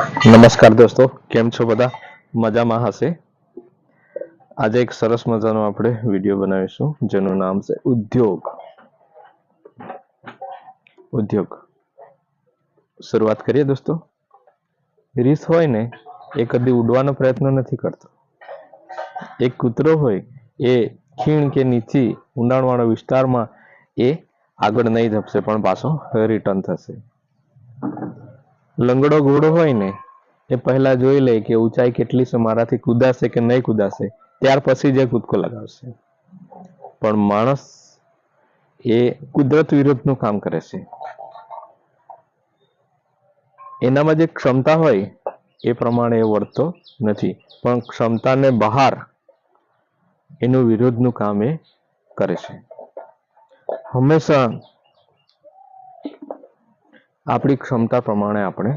નમસ્કાર દોસ્તો, કેમ છો બધા? મજામાં હશે. આજે એક સરસ મજાનો આપણે વિડીયો બનાવીશું જેનું નામ છે ઉદ્યોગ. શરૂઆત કરીએ દોસ્તો. રીસ હોય ને એ કદી ઉડવાનો પ્રયત્ન નથી કરતો. એક કૂતરો હોય એ ખીણ કે નીચી ઊંડાણવાળા વિસ્તારમાં એ આગળ નહીં ધપશે પણ પાછો રિટર્ન થશે. લંગડો ઘોડો હોય ને એ પહેલા જોઈ લે કે ઊંચાઈ કેટલી છે, મારાથી કૂદાશે કે નહીં કૂદાશે, ત્યાર પછી જ કૂદકો લગાવશે. પણ માણસ એ કુદરત વિરુદ્ધનું કામ કરે છે. એનામાં જે ક્ષમતા હોય એ પ્રમાણે એ વર્તતો નથી, પણ ક્ષમતાને બહાર એનું વિરોધનું કામ એ કરે છે. હંમેશા આપણી ક્ષમતા પ્રમાણે આપણે